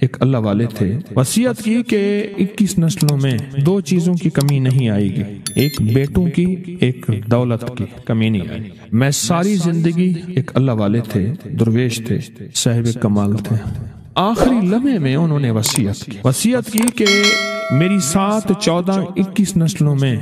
ایک اللہ والے تھے، وصیت کی کہ 21 نسلوں میں 2 چیزوں کی کمی نہیں آئے گی، ایک بیٹوں کی، ایک دولت کی کمی نہیں آئے گی۔ میں ساری زندگی ایک اللہ والے تھے، درویش تھے، صاحب کمال تھے۔ آخری لمحے میں انہوں نے وصیت کی کہ میری 7، 14، 21 نسلوں میں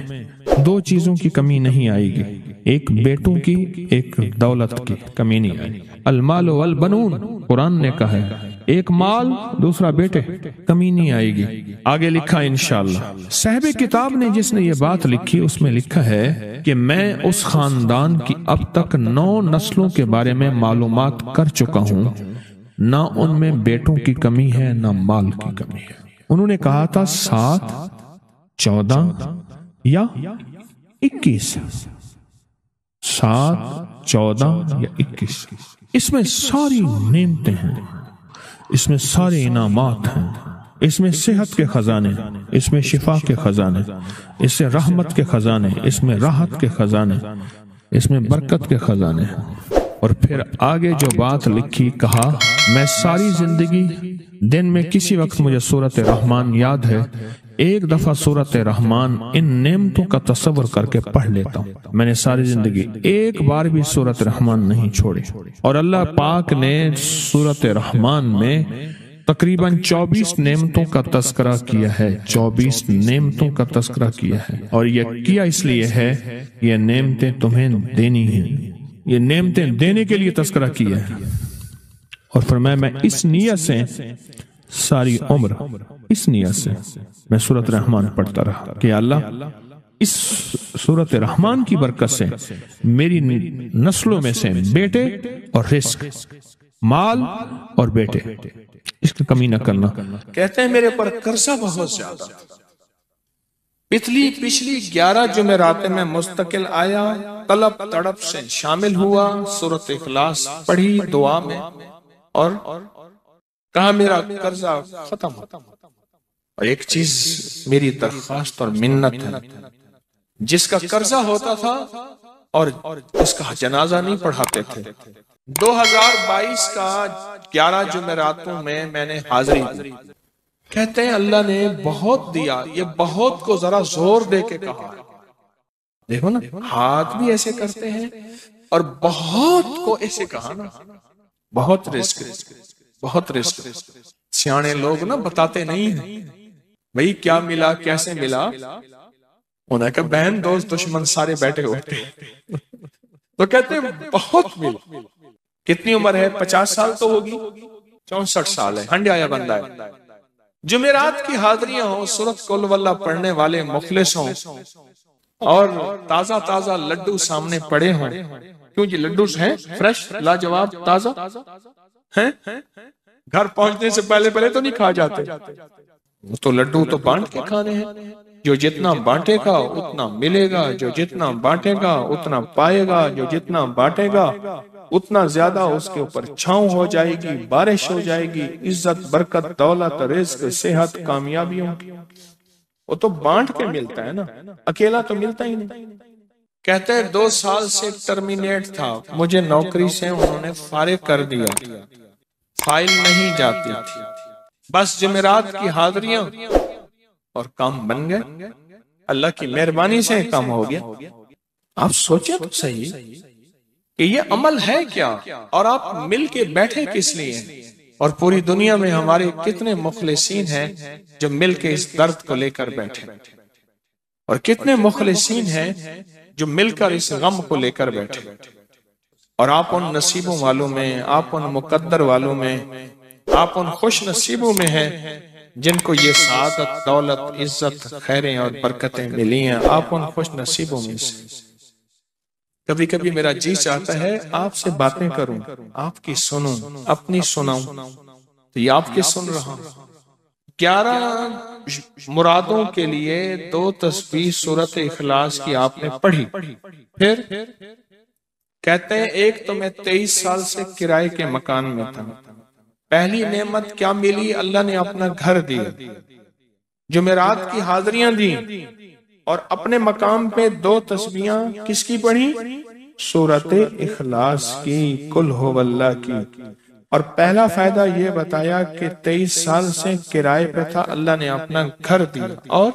2 چیزوں کی کمی نہیں آئے گی، ایک بیٹوں کی، ایک دولت کی کمی نہیں آئے گی۔ المال والبنون، قرآن نے کہا ہے، ایک مال، دوسرا بیٹے، کمی نہیں آئے گی۔ آگے لکھا انشاءاللہ۔ صاحب کتاب نے جس نے یہ بات لکھی اس میں لکھا ہے کہ میں اس خاندان کی اب تک 9 نسلوں کے بارے میں معلومات کر چکا ہوں، نہ ان میں بیٹوں کی کمی ہے نہ مال کی کمی ہے۔ انہوں نے کہا تھا 7، 14 یا 21، 7، 14 یا 21۔ اس میں ساری نعمتیں ہیں، اس میں سارے انعامات ہیں، اس میں صحت کے خزانے، اس میں شفا کے خزانے، اس سے رحمت کے خزانے، اس میں راحت کے خزانے، اس میں برکت کے خزانے ہیں۔ اور پھر آگے جو بات لکھی، کہا میں ساری زندگی دن میں کسی وقت مجھے سورۃ رحمان یاد ہے، ایک دفعہ سورۃ رحمان ان نعمتوں کا تصور کر کے پڑھ لیتا ہوں۔ میں نے ساری زندگی ایک بار بھی سورۃ رحمان نہیں چھوڑی، اور اللہ پاک نے سورۃ رحمان میں تقریباً 24 نعمتوں کا تذکرہ کیا ہے، 24 نعمتوں کا تذکرہ کیا ہے، اور یہ کیا اس لیے ہے، یہ نعمتیں تمہیں دینی ہیں، یہ نعمتیں دینے کے لیے تذکرہ کیا ہے۔ اور فرمایا میں اس نیت سے ساری عمر، اس نیت سے میں سورۃ رحمان پڑھتا رہا کہ اللہ اس سورۃ رحمان کی برکت سے میری نسلوں میں سے بیٹے اور رزق، مال اور بیٹے، اس کی کمی نہ کرنا۔ کہتے ہیں میرے پر قرضہ بہت زیادہ، پچھلی 11 جمعرات میں مستقل آیا، طلب تڑپ سے شامل ہوا، سورۃ اخلاص پڑھی دعا میں، اور کہا میرا قرضہ ختم ہو۔ اور ایک چیز میری درخواست اور منت ہے، جس کا قرضہ ہوتا تھا اور اس کا جنازہ نہیں پڑھاتے تھے، 2022 کا 11 جمعراتوں میں نے حاضری دی۔ کہتے ہیں اللہ نے بہت دیا، یہ بہت کو ذرا زور دے کے کہا، دیکھو نا ہاتھ بھی ایسے کرتے ہیں، اور بہت کو ایسے کہا نا، بہت رزق، بہت رزق۔ سیانے لوگ نا بتاتے نہیں ہیں بھئی کیا ملا، کیسے ملا، انہوں نے کہا بہن دوست دشمن سارے بیٹھے ہوتے ہیں، تو کہتے ہیں بہت ملا۔ کتنی عمر ہے؟ 50 سال تو ہوگی، 64 سال ہے، ہنڈے آیا بندہ ہے۔ جمعرات کی حاضریاں ہوں، سورۃ قل واللہ پڑھنے والے مخلص ہوں، اور تازہ تازہ لڈو سامنے پڑے ہوں، کیوں جی لڈو ہیں فریش، لاجواب، تازہ ہیں، گھر پہنچنے سے پہلے تو نہیں کھا جاتے، وہ تو لڈو تو بانٹ کے کھانے ہیں، جو جتنا بانٹے گا اتنا ملے گا، جو جتنا بانٹے گا اتنا پائے گا، جو جتنا بانٹے گا اتنا زیادہ اس کے اوپر چھاؤں ہو جائے گی، بارش ہو جائے گی، عزت، برکت، دولت، رزق، صحت، کامیابیوں کی، وہ تو بانٹ کے ملتا ہے نا، اکیلا تو ملتا ہی نہیں۔ کہتے ہیں 2 سال سے ٹرمینیٹ تھا، مجھے نوکری سے انہوں نے فارغ کر دیا، فائل نہیں جاتی تھی، بس جمعرات کی حاضریاں اور کام بن گئے، اللہ کی مہربانی سے کام ہو گیا۔ آپ سوچیں تو صحیح کہ یہ عمل ہے کیا، اور آپ مل کے بیٹھے کس لیے، اور پوری دنیا میں ہمارے کتنے مخلصین ہیں جو مل کے اس درد کو لے کر بیٹھے، اور کتنے مخلصین ہیں جو مل کر اس غم کو لے کر بیٹھے، اور آپ ان نصیبوں والوں میں، آپ ان مقدر والوں میں، آپ ان خوش نصیبوں میں ہیں جن کو یہ سعادت، دولت، عزت، خیریں اور برکتیں ملی ہیں، آپ ان خوش نصیبوں میں سے۔ کبھی کبھی میرا جی چاہتا ہے آپ سے باتیں کروں، آپ کی سنوں، اپنی سناؤں، تو یہ آپ کی سن رہا ہوں۔ 11 مرادوں کے لیے 2 تسبیح سورۃ اخلاص کی آپ نے پڑھی، پھر کہتے ہیں ایک تو میں 23 سال سے کرائے کے مکان میں تھا، پہلی نعمت کیا ملی، اللہ نے اپنا گھر دیا، جمعرات کی حاضریاں دی، اور اپنے مقام پہ 2 تسبیحاں کس کی پڑھی؟ سورۃ اخلاص کی، قل ہو اللہ کی، اور پہلا فائدہ یہ بتایا کہ 23 سال سے کرائے پہ تھا، اللہ نے اپنا گھر دیا، اور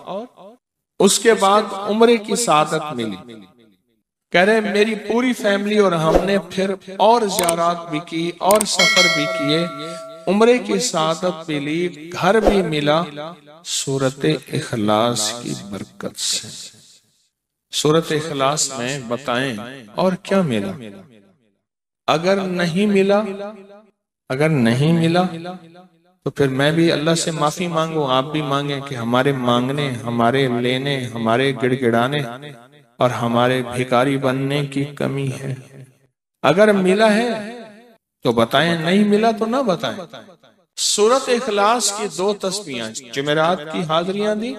اس کے بعد عمرے کی سعادت ملی۔ کہہ رہے میری پوری فیملی اور ہم نے پھر اور زیارات بھی کی اور سفر بھی کیے، عمرے کی سعادت بھی لی، گھر بھی ملا، سورت اخلاص کی برکت سے۔ سورت اخلاص میں بتائیں اور کیا ملا؟ اگر نہیں ملا تو پھر میں بھی اللہ سے معافی مانگوں، آپ بھی مانگیں کہ ہمارے مانگنے، ہمارے لینے، ہمارے گڑ گڑانے اور ہمارے بھیکاری بننے کی کمی ہے۔ اگر ملا ہے تو بتائیں، نہیں ملا تو نہ بتائیں۔ سورت اخلاص کی 2 تسبیحاں، جمعرات کی حاضریاں دی،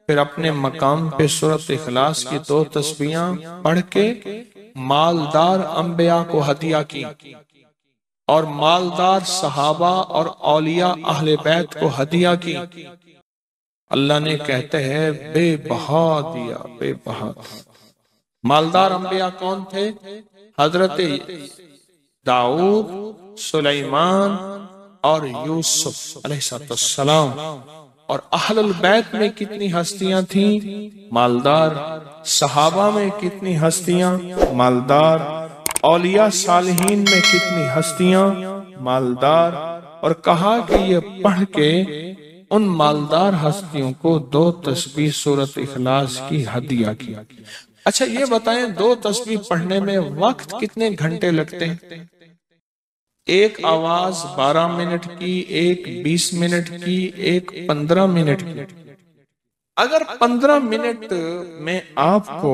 پھر اپنے مقام پہ سورت اخلاص کی 2 تسبیحاں پڑھ کے مالدار انبیاء کو ہدیہ کی، اور مالدار صحابہ اور اولیاء اہل بیت کو ہدیہ کی۔ اللہ نے کہتے ہیں بے بہا دیا، بے بہا۔ مالدار انبیاء کون تھے؟ حضرت داؤد، سلیمان اور یوسف علیہ السلام۔ اور اہل البیت میں کتنی ہستیاں تھیں؟ مالدار۔ صحابہ میں کتنی ہستیاں؟ مالدار۔ اولیاء صالحین میں کتنی ہستیاں؟ مالدار۔ اور کہا کہ یہ پڑھ کے ان مالدار ہستیوں کو 2 تسبیح سورت اخلاص کی ہدیہ کی۔ اچھا یہ بتائیں 2 تسبیح پڑھنے میں وقت کتنے گھنٹے لگتے ہیں؟ ایک آواز 12 منٹ کی، ایک 20 منٹ کی، ایک 15 منٹ کی۔ اگر 15 منٹ میں آپ کو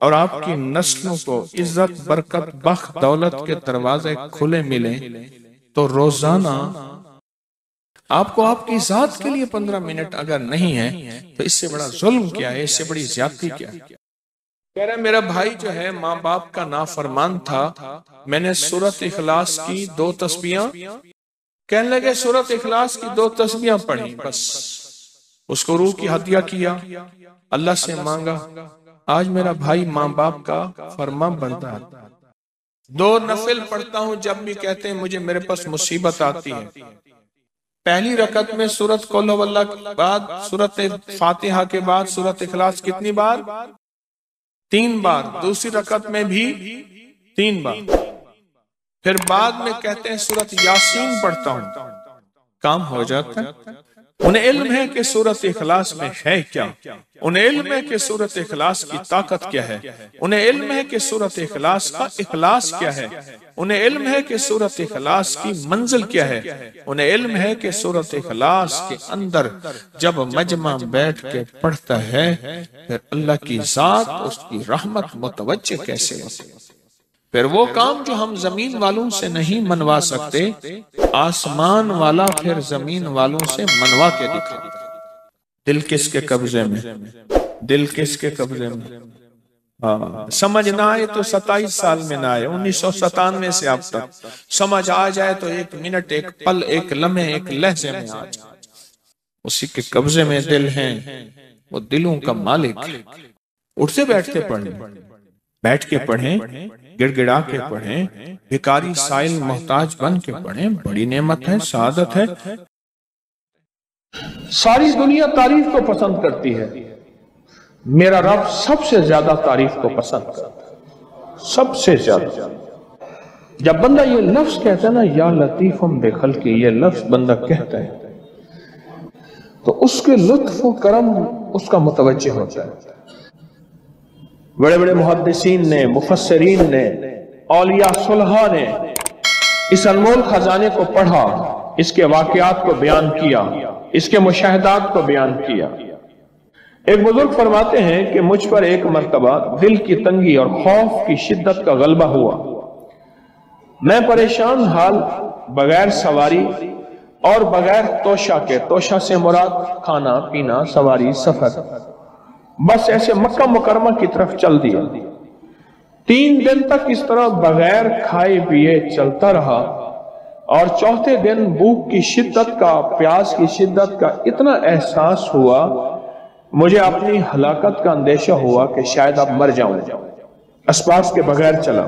اور آپ کی نسلوں کو عزت، برکت، بخت، دولت کے دروازے کھلے ملیں تو روزانہ آپ کو آپ کی ذات کے لیے 15 منٹ اگر نہیں ہے تو اس سے بڑا ظلم کیا ہے، اس سے بڑی زیادتی کیا ہے؟ کہہ رہا میرا بھائی جو ہے ماں باپ کا نافرمان تھا، میں نے سورت اخلاص کی 2 تسبیحاں، کہنے لگے سورت اخلاص کی 2 تسبیحاں پڑھی، بس اس کو روح کی ہدیہ کیا، اللہ سے مانگا۔ آج میرا بھائی ماں باپ کا فرما بردار، 2 نفل پڑھتا ہوں جب بھی کہتے ہیں مجھے میرے پاس مصیبت آتی ہے۔ پہلی رکعت میں سورت قل ہو اللہ کے بعد، سورت فاتحہ کے بعد سورت اخلاص کتنی بار؟ 3 بار۔ دوسری رکعت میں بھی 3 بار۔ پھر بعد میں کہتے ہیں سورت یاسین پڑھتا ہوں، کام ہو جاتا ہے۔ انہیں علم ہے کہ سورت اخلاص میں ہے کیا، انہیں علم ہے کہ سورت اخلاص کی طاقت کیا ہے، انہیں علم ہے کہ سورت اخلاص کا اخلاص کیا ہے، انہیں علم ہے کہ سورت اخلاص کی منزل کیا ہے، انہیں علم ہے کہ سورت اخلاص کے اندر جب مجمع بیٹھ کے پڑھتا ہے پھر اللہ کی ذات اس کی رحمت متوجہ کیسے ہوتی ہے۔ پھر وہ کام جو ہم زمین والوں سے نہیں منوا سکتے، آسمان والا پھر زمین والوں سے منوا کے دکھاتا ہے۔ دل کس کے قبضے میں؟ دل کس کے قبضے میں؟ سمجھ نہ آئے تو 27 سال میں نہ آئے، 1997 سے اب تک سمجھ آ جائے تو 1 منٹ، 1 پل، 1 لمحے، 1 لہجے میں آ جائے۔ اسی کے قبضے میں دل ہیں، وہ دلوں کا مالک۔ اٹھتے بیٹھتے پڑھیں، بیٹھ کے پڑھیں، گڑ گڑا کے پڑھیں، بھکاری سائل محتاج بن کے پڑھیں، بڑی نعمت ہے، سعادت ہے۔ ساری دنیا تعریف کو پسند کرتی ہے، میرا رب سب سے زیادہ تعریف کو پسند کرتا ہے، سب سے زیادہ۔ جب بندہ یہ لفظ کہتا ہے نا یا لطیفم بے خلقی، یہ لفظ بندہ کہتا ہے تو اس کے لطف و کرم اس کا متوجہ ہوتا ہے۔ بڑے بڑے محدثین نے، مفسرین نے، اولیاء صلحاء نے اس انمول خزانے کو پڑھا، اس کے واقعات کو بیان کیا، اس کے مشاہدات کو بیان کیا۔ ایک بزرگ فرماتے ہیں کہ مجھ پر ایک مرتبہ دل کی تنگی اور خوف کی شدت کا غلبہ ہوا، میں پریشان حال بغیر سواری اور بغیر توشہ کے، توشہ سے مراد کھانا پینا، سواری، سفر، بس ایسے مکہ مکرمہ کی طرف چل دیا۔ 3 دن تک اس طرح بغیر کھائے پیے چلتا رہا، اور 4تھے دن بھوک کی شدت کا، پیاس کی شدت کا اتنا احساس ہوا، مجھے اپنی ہلاکت کا اندیشہ ہوا کہ شاید اب مر جاؤں، اسباب کے بغیر چلا۔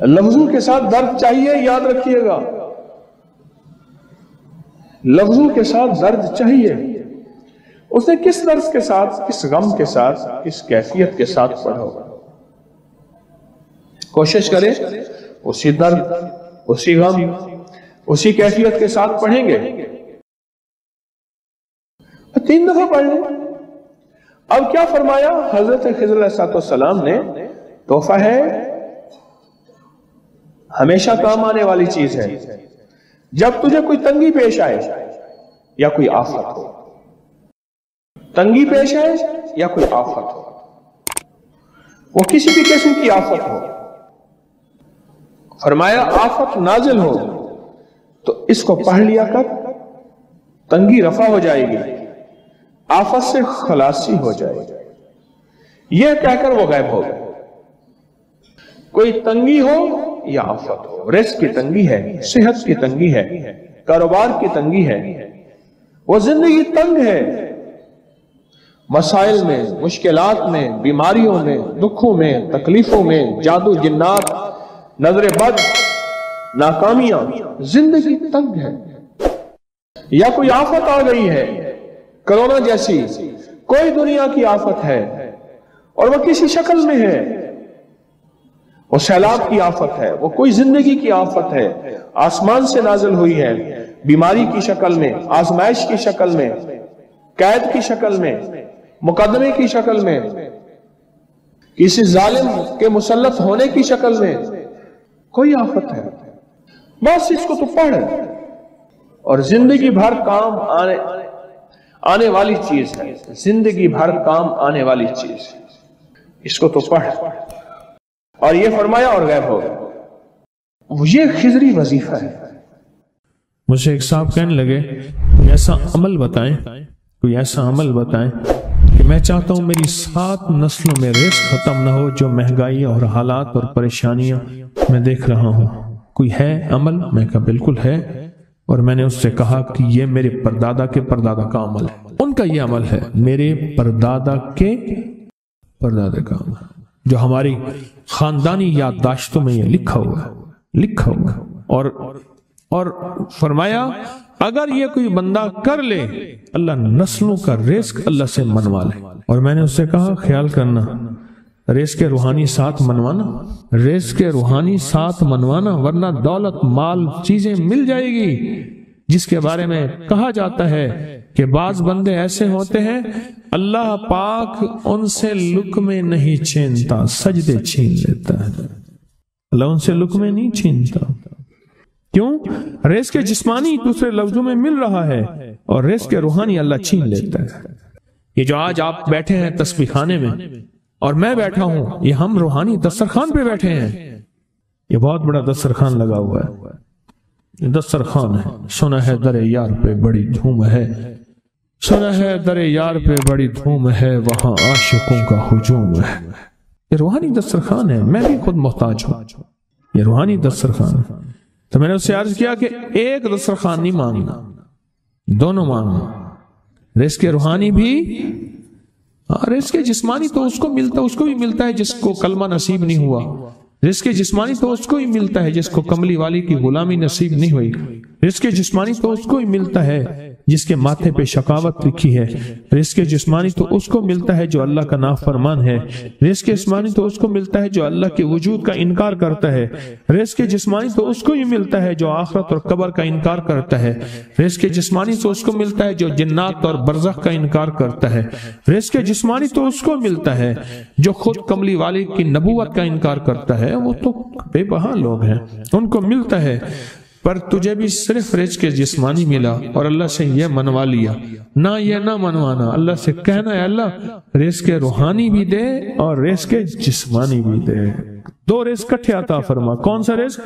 لفظوں کے ساتھ درد چاہیے، یاد رکھیے گا، لفظوں کے ساتھ درد چاہیے۔ اس نے کس درد کے ساتھ، کس غم کے ساتھ، کس کیفیت کے ساتھ پڑھا ہوگا؟ کوشش کریں اسی درد، اسی غم، اسی کیفیت کے ساتھ پڑھیں گے۔ 3 دفعہ پڑھ لیں۔ اب کیا فرمایا حضرت خضر علیہ السلام نے؟ تحفہ ہے، ہمیشہ کام آنے والی چیز ہے۔ جب تجھے کوئی تنگی پیش آئے یا کوئی آفت ہو، تنگی پیش آئے یا کوئی آفت ہو، وہ کسی بھی قسم کی آفت ہو، فرمایا آفت نازل ہو تو اس کو پڑھ لیا کر، تنگی رفع ہو جائے گی، آفت سے خلاصی ہو جائے گی۔ یہ کہہ کر وہ غائب ہو گئے۔ کوئی تنگی ہو یا آفت ہو، رزق کی تنگی ہے، صحت کی تنگی ہے، کاروبار کی تنگی ہے، وہ زندگی تنگ ہے، مسائل میں، مشکلات میں، بیماریوں میں، دکھوں میں، تکلیفوں میں، جادو جنات، نظر بد، ناکامیاں، زندگی تنگ ہے، یا کوئی آفت آ گئی ہے، کرونا جیسی کوئی دنیا کی آفت ہے اور وہ کسی شکل میں ہے، وہ سیلاب کی آفت ہے، وہ کوئی زندگی کی آفت ہے، آسمان سے نازل ہوئی ہے، بیماری کی شکل میں، آزمائش کی شکل میں، قید کی شکل میں، مقدمے کی شکل میں، کسی ظالم کے مسلط ہونے کی شکل میں، کوئی آفت ہے، بس اس کو تو پڑھ، اور زندگی بھر کام آنے والی چیز ہے، زندگی بھر کام آنے والی چیز ہے، اس کو تو پڑھ۔ اور یہ فرمایا اور غائب ہو گیا۔ یہ خضری وظیفہ ہے۔ مجھے ایک صاحب کہنے لگے کوئی ایسا عمل بتائیں، کوئی ایسا عمل بتائیں کہ میں چاہتا ہوں میری 7 نسلوں میں رزق ختم نہ ہو، جو مہنگائی اور حالات اور پریشانیاں میں دیکھ رہا ہوں، کوئی ہے عمل؟ میں کہا بالکل ہے، اور میں نے اس سے کہا کہ یہ میرے پردادا کے پردادا کا عمل ہے، ان کا یہ عمل ہے، میرے پردادا کے پردادا کا عمل، جو ہماری خاندانی یادداشتوں میں یہ لکھا ہوا ہے، اور فرمایا اگر یہ کوئی بندہ کر لے، اللہ نسلوں کا رزق اللہ سے منوا لے۔ اور میں نے اس سے کہا خیال کرنا، رزق روحانی ساتھ منوانا، رزق روحانی ساتھ منوانا، ورنہ دولت، مال، چیزیں مل جائے گی، جس کے بارے میں کہا جاتا ہے کہ بعض بندے ایسے ہوتے ہیں اللہ پاک ان سے لقمے نہیں چھینتا، سجدے چھین لیتا ہے، اللہ ان سے لقمے نہیں چھینتا۔ کیوں؟ رزق جسمانی دوسرے لفظوں میں مل رہا ہے، اور رزق روحانی اللہ چھین لیتا ہے۔ یہ جو آج آپ بیٹھے ہیں تسبیح خانے میں اور میں بیٹھا ہوں، یہ ہم روحانی دسترخوان پہ بیٹھے ہیں، یہ بہت بڑا دسترخوان لگا ہوا ہے، یہ دسترخوان ہے۔ سنا ہے در یار پہ بڑی دھوم ہے، سنا ہے در یار پہ بڑی دھوم ہے، وہاں عاشقوں کا ہجوم ہے۔ یہ روحانی دسترخوان ہے، میں بھی خود محتاج ہوں، یہ روحانی دسترخوان ہے۔ تو میں نے اس سے عرض کیا کہ ایک دسترخوان نہیں مانگنا، دونوں مانگنا، رزق روحانی بھی، رزق جسمانی تو اس کو بھی ملتا ہے جس کو کلمہ نصیب نہیں ہوا، رزق جسمانی تو اس کو ہی ملتا ہے جس کو کملی والی کی غلامی نصیب نہیں ہوئی، رزق جسمانی تو اس کو ہی ملتا ہے جس کے ماتھے پہ شقاوت لکھی ہے، رزق جسمانی تو اس کو ملتا ہے جو اللہ کا نافرمان ہے، رزق جسمانی تو اس کو ملتا ہے جو اللہ کے وجود کا انکار کرتا ہے، رزق جسمانی تو اس کو ہی ملتا ہے جو آخرت اور قبر کا انکار کرتا ہے، رزق جسمانی تو اس کو ملتا ہے جو جنات اور برزخ کا انکار کرتا ہے، رزق جسمانی تو اس کو ملتا ہے جو خود کملی والی کی نبوت کا انکار کرتا ہے، وہ تو بے بہا لوگ ہیں، ان کو ملتا ہے۔ پر تجھے بھی صرف رزق جسمانی ملا اور اللہ سے یہ منوا لیا، نہ یہ نہ منوانا، اللہ سے کہنا ہے اللہ رزق روحانی بھی دے اور رزق جسمانی بھی دے، 2 رزق کٹھے عطا فرما۔ کون سا رزق؟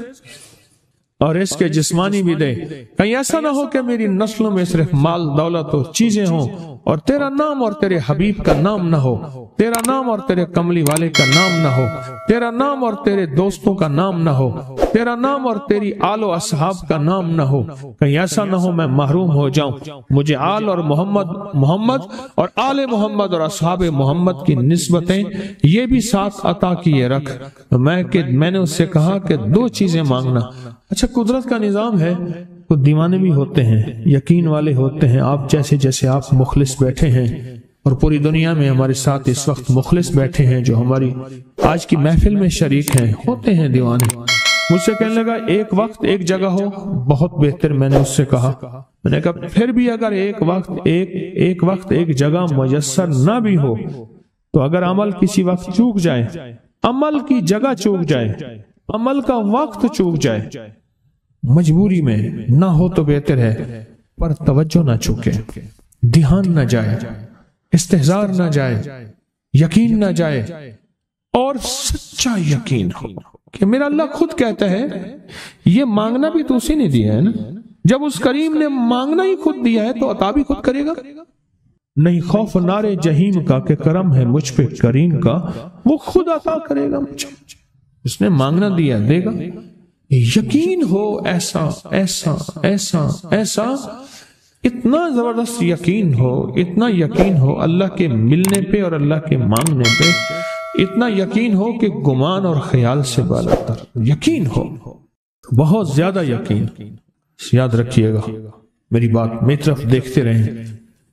اور رزق جسمانی بھی دے۔ کہیں ایسا نہ ہو کہ میری نسلوں میں صرف مال دولت اور چیزیں ہوں اور تیرا نام اور تیرے حبیب کا نام نہ ہو، تیرا نام اور تیرے کملی والے کا نام نہ ہو، تیرا نام اور تیرے دوستوں کا نام نہ ہو، تیرا نام اور تیری آل و اصحاب کا نام نہ ہو، کہیں ایسا نہ ہو میں محروم ہو جاؤں۔ مجھے آل اور محمد اور آل محمد اور اصحاب محمد کی نسبتیں یہ بھی ساتھ عطا کیے رکھ۔ میں نے اس سے کہا کہ 2 چیزیں مانگنا۔ اچھا، قدرت کا نظام ہے، کچھ دیوانے بھی ہوتے ہیں، یقین والے ہوتے ہیں، آپ جیسے آپ مخلص بیٹھے ہیں، اور پوری دنیا میں ہمارے ساتھ اس وقت مخلص بیٹھے ہیں جو ہماری آج کی محفل میں شریک ہیں، ہوتے ہیں دیوانے۔ مجھ سے کہنے لگا ایک وقت ایک جگہ ہو بہت بہتر۔ میں نے اس سے کہا، میں نے کہا پھر بھی اگر ایک وقت ایک جگہ میسر نہ بھی ہو تو اگر عمل کسی وقت چوک جائے، عمل کی جگہ چوک جائے، عمل کا وقت چوک جائے، مجبوری میں نہ ہو تو بہتر ہے، پر توجہ نہ چوکے، دھیان نہ جائے، استحضار نہ جائے، یقین نہ جائے، اور سچا یقین ہو کہ میرا اللہ خود کہتا ہے یہ مانگنا بھی تو اسی نے دیا ہے نا۔ جب اس کریم نے مانگنا ہی خود دیا ہے تو عطا بھی خود کرے گا۔ نہیں خوف نار جہیم کا کہ کرم ہے مجھ پہ کریم کا، وہ خود عطا کرے گا مجھے، اس نے مانگنا دیا دے گا۔ یقین ہو ایسا ایسا ایسا ایسا، اتنا زبردست یقین ہو، اتنا یقین ہو اللہ کے ملنے پہ اور اللہ کے مانگنے پہ، اتنا یقین ہو کہ گمان اور خیال سے بالاتر یقین ہو، بہت زیادہ یقین۔ یاد رکھیے گا میری بات، میری طرف دیکھتے رہیں،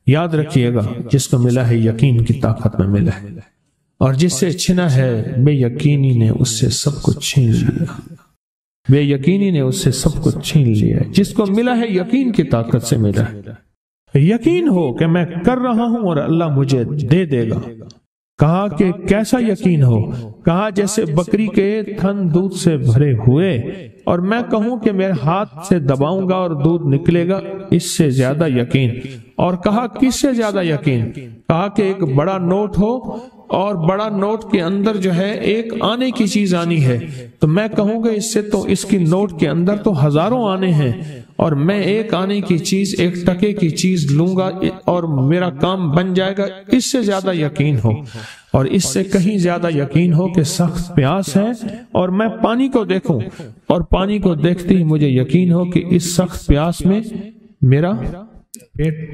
یاد رکھیے گا جس کو ملا ہے یقین کی طاقت میں ملا ہے، اور جس سے چھنا ہے بے یقینی نے اس سے سب کچھ چھین لیا، بے یقینی نے اس سے سب کچھ چھین لیا۔ جس کو ملا ہے یقین کی طاقت سے ملا ہے، یقین ہو کہ میں کر رہا ہوں اور اللہ مجھے دے دے گا۔ کہا کہ کیسا یقین ہو؟ کہا جیسے بکری کے تھن دودھ سے بھرے ہوئے اور میں کہوں کہ میرے ہاتھ سے دباؤں گا اور دودھ نکلے گا، اس سے زیادہ یقین۔ اور کہا کس سے زیادہ یقین؟ کہا کہ ایک بڑا نوٹ ہو اور بڑا نوٹ کے اندر جو ہے ایک آنے کی چیز آنی ہے، تو میں کہوں گا اس سے تو اس کی نوٹ کے اندر تو ہزاروں آنے ہیں، اور میں ایک آنے کی چیز، ایک ٹکے کی چیز لوں گا اور میرا کام بن جائے گا۔ اس سے زیادہ یقین ہو، اور اس سے کہیں زیادہ یقین ہو کہ سخت پیاس ہے اور میں پانی کو دیکھوں، اور پانی کو دیکھتے ہی مجھے یقین ہو کہ اس سخت پیاس میں میرا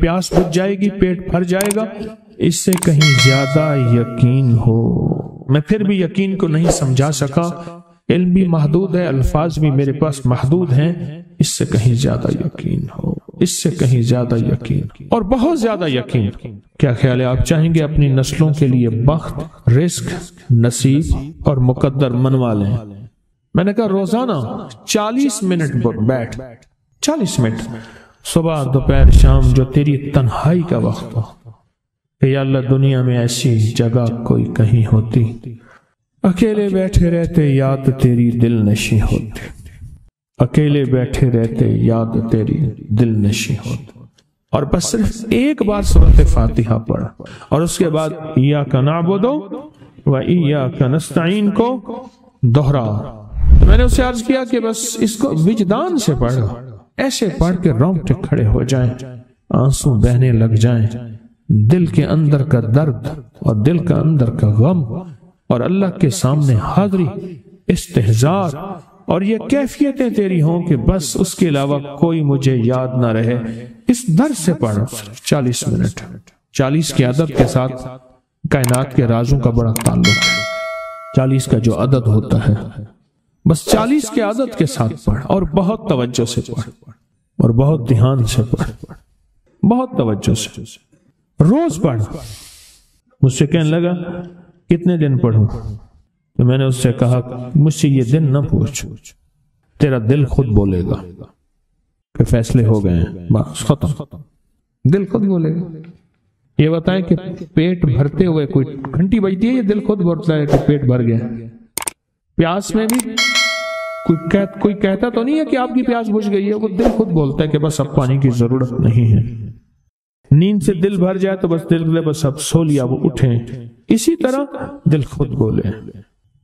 پیاس بجھ جائے گی، پیٹ بھر جائے گا۔ اس سے کہیں زیادہ یقین ہو۔ میں پھر بھی یقین کو نہیں سمجھا سکا، علم بھی محدود ہے، الفاظ بھی میرے پاس محدود ہیں۔ اس سے کہیں زیادہ یقین ہو، اس سے کہیں زیادہ یقین، اور بہت زیادہ یقین۔ کیا خیال ہے آپ چاہیں گے اپنی نسلوں کے لیے بخت، رزق، نصیب اور مقدر منوا لیں؟ میں نے کہا روزانہ 40 منٹ بیٹھ، 40 منٹ صبح دوپہر شام جو تیری تنہائی کا وقت ہو، کہ یا اللہ دنیا میں ایسی جگہ کوئی کہیں ہوتی، اکیلے بیٹھے رہتے یاد تیری دل نشیں ہوتی، اکیلے بیٹھے رہتے یاد تیری دل نشیں ہوتی، اور بس صرف ایک بار سورۃ فاتحہ پڑھا اور اس کے بعد ایاک نعبد و ایاک نستعین کو دوہرا۔ تو میں نے اسے عرض کیا کہ بس اس کو وجدان سے پڑھو، ایسے پڑھ کے رونگٹے کھڑے ہو جائیں، آنسو بہنے لگ جائیں، دل کے اندر کا درد اور دل کا اندر کا غم اور اللہ کے سامنے حاضری، استحضار، اور یہ کیفیتیں تیری ہوں کہ بس اس کے علاوہ کوئی مجھے یاد نہ رہے۔ اس در سے پڑھو 40 منٹ۔ 40 کی عدد کے ساتھ کائنات کے رازوں کا بڑا تعلق ہے۔ 40 کا جو عدد ہوتا ہے، بس 40 کے عدد کے ساتھ پڑھ، اور بہت توجہ سے پڑھ، اور بہت دھیان سے پڑھ، بہت توجہ سے روز پڑھ۔ مجھ سے کہنے لگا کتنے دن پڑھوں؟ تو میں نے اس سے کہا مجھ سے یہ دن نہ پوچھ، تیرا دل خود بولے گا کہ فیصلے ہو گئے ہیں، بس ختم، دل خود بولے گا۔ یہ بتائیں کہ پیٹ بھرتے ہوئے کوئی گھنٹی بجتی ہے، یہ دل خود بولتا ہے کہ پیٹ بھر گیا۔ پیاس میں بھی کوئی کہتا تو نہیں ہے کہ آپ کی پیاس بجھ گئی ہے، وہ دل خود بولتا ہے کہ بس اب پانی کی ضرورت نہیں ہے۔ نیند سے دل بھر جائے تو بس دل لے بس اب سو لیا، وہ اٹھیں۔ اسی طرح دل خود بولے،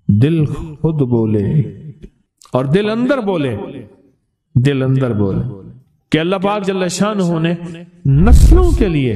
دل خود بولے، اور دل اندر بولے، دل اندر بولے کہ اللہ پاک جل شانہ نے نسلوں کے لیے